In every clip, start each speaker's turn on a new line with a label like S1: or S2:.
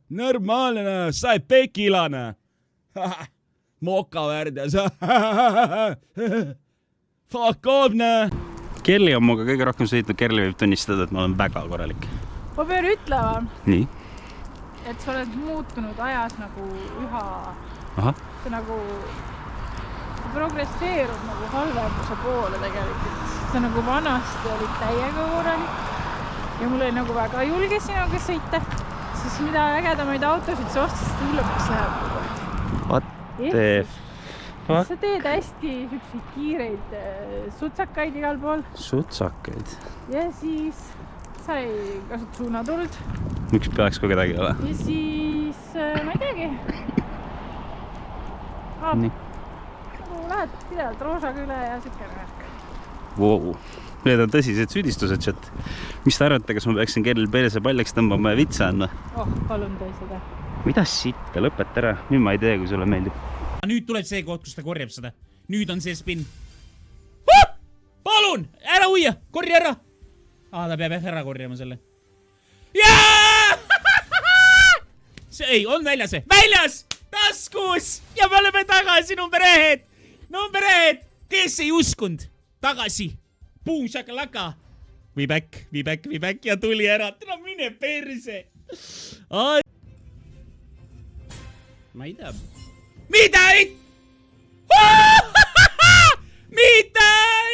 S1: Normaalne, sai pekilane. Moka väärdes. Fuck off, näe. Kerli on muga kõige rohkem sõitnud. Kerli võib tunnistada, et ma olen väga korralik.
S2: Ma pean ütlema,
S1: Nii?
S2: et sa oled muutunud ajas nagu üha...
S1: Aha.
S2: See nagu... See progresseerub nagu halvemuse poole tegelikult. See nagu vanasti oli täiega korralik. Ja mul oli nagu väga julge sinuga sõita. Siis mida ägedamaid autosid sa ostas, seda hullemaks läheb.
S1: What the fuck?
S2: Sa teed hästi sükseid kiireid sutsakaid igal pool.
S1: Sutsakaid?
S2: Ja siis sa ei kasut suunatuld.
S1: Miks peaks kui kedagi ole?
S2: Ja siis, ma ei teagi.
S1: Nii.
S2: Nagu lähed pidevalt roosaga üle ja sükene värk.
S1: Wow. Need on tõsised süüdistused, chat. Mis te arvate, kas ma peaksin Kerlil perse paljaks tõmbama ja vitsa andma?
S2: Palun tee seda.
S1: Mida sitta? Lõpeta ära. Nüüd ma ei tee, kui sulle meeldib.
S3: Nüüd tuleb see koht, kus ta korjab seda. Nüüd on see spin. Palun! Ära uia! Korja ära! Ta peab ära korjama selle. Jaa! Ei, on väljas või? Väljas! Taskus! Ja me oleme tagasi, number 1! Number 1! Kes ei uskund? Tagasi! Boom, shakalaka! We back ja tuli ära. Täna mine perse! Ma ei tea. Mida it? Mida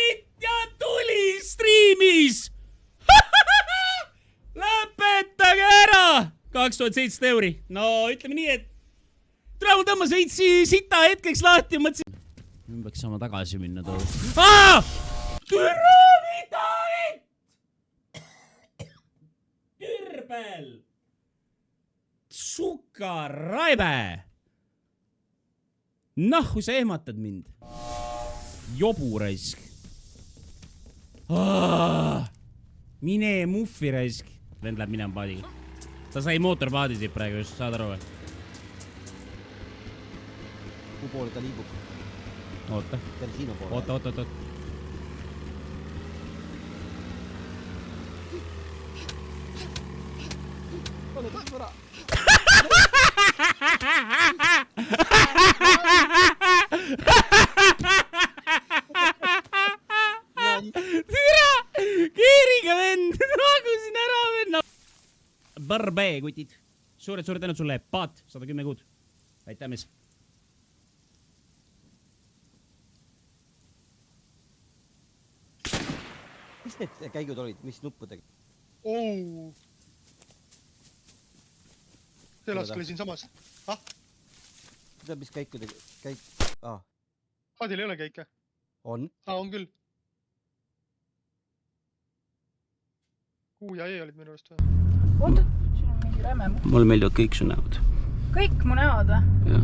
S3: it? Ja tuli striimis! Lõpetage ära! 2700 euri. No, ütleme nii, et tule mul tõmba sita hetkeks lahti ja mõtlesin. Nüüd peaks saama tagasi minna too. Türa, mida it? Türbel! Suka raibe! Nahku sa ehmatad mind. Jobu raisk. Mine muffi raisk. Vend läheb minema paadiga. Ta sai mootorpaadi siit praegu just, saad aru või?
S4: Kuhu poole ta liibub?
S3: Oota.
S4: Tersiino poole.
S3: Oota.
S4: Ole ta sõra.
S3: Tira! Kiiriga vend! Nagusin ära venna! Barbe, kutid. Suured tänud sulle. Paat, 110 kuud. Aitäh, mis?
S4: Mis need käigud olid? Mis nuppudega?
S5: Telask oli siin samas.
S4: Mida, mis käikudega?
S5: Paadil ei ole käike?
S4: On?
S5: On küll. Q ja E olid minu eest või?
S2: Oota, siin on mingi räme.
S1: Mulle meeldivad kõik su näod.
S2: Kõik mu näod või?
S1: Jah.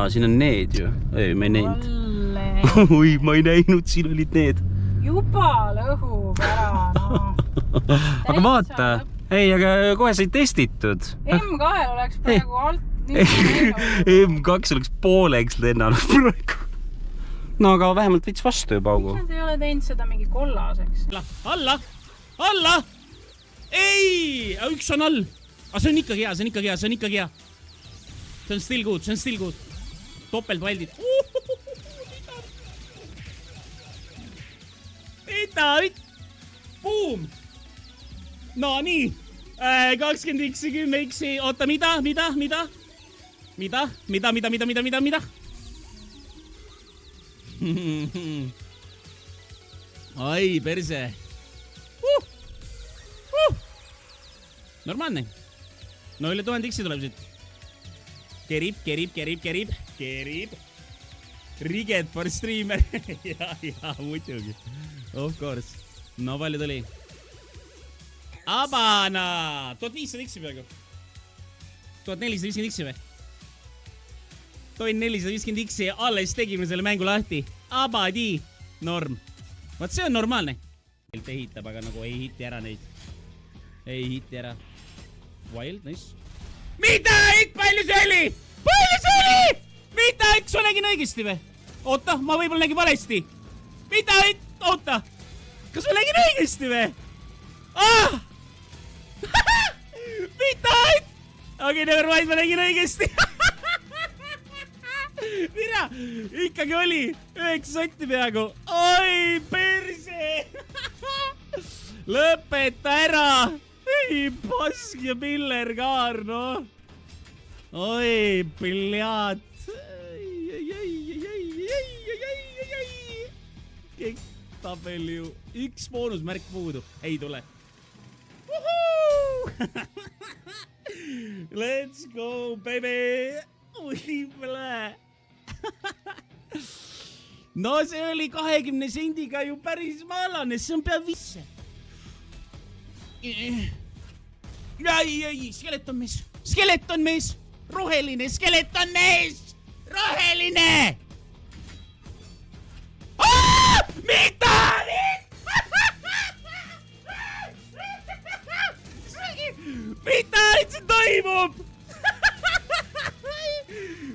S1: Siin on need ju. Ei, ma ei näinud. Oi, ma ei näinud, siin olid need.
S2: Juba lõhub ära, no.
S1: Aga vaata. Ei, aga kohe sai testitud.
S2: M2 oleks praegu alt.
S1: M2 oleks pooleks lennanud praegu. No aga vähemalt vits vastu ju paugu.
S2: Miks nad ei ole teinud seda mingi kollaseks?
S3: Alla! Ei! Üks on all. Aga see on ikkagi hea. See on still good. Topeltvaldid. Mida? Boom! No nii. 20 x, 10 x. Oota, mida? Ai, perse. Normaalne. No üle 1000 x tuleb siit. Kerib. Riget for streamer. ja, muidugi. Of course. No palju tuli? Abana! 1500 x peaaegu. 1450 x või? 1450 x alles tegime selle mängu lahti. Abadi! Norm. Vaat see on normaalne. Ehitab, aga nagu ei hiti ära neid. Wild, nice. Mida it? Palju see oli? Mida it? Sa nägin õigesti või? Oota, ma võib-olla nägin valesti. Mida it? Oota. Kas ma nägin õigesti või? Ah! Mitte! Okei, never mind, ma nägin õigesti. Mira, ikkagi oli 9 sotti peaaegu. Oi, perse! Lõpeta ära! Ei, pask ja pillerkaar, noh. Oi, piljad. Kõik tabel ju. Üks boonusmärk puudu. Ei tule. Let's go, baby! Ui, pole! No see oli 20 sendiga ju päris maalane, see on pea 5. Ei, skeleton mees! Skeleton mees! Roheline skeleton mees! Roheline! Mida? Mida üldse toimub?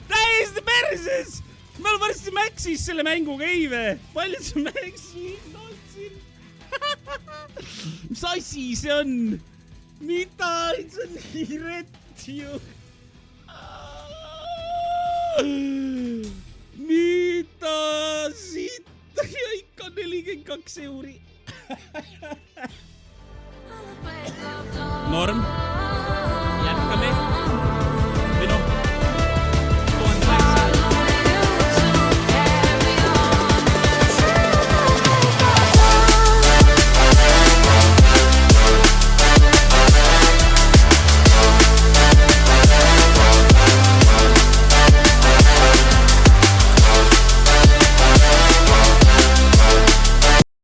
S3: Täiesti perses! Ma olen varsti Maxis selle mänguga, ei vä? Palju see Maxis otsin? Mis asi see on? Mida? See on nii rett ju. Mida? Siit ja ikka 42 euri. Norm.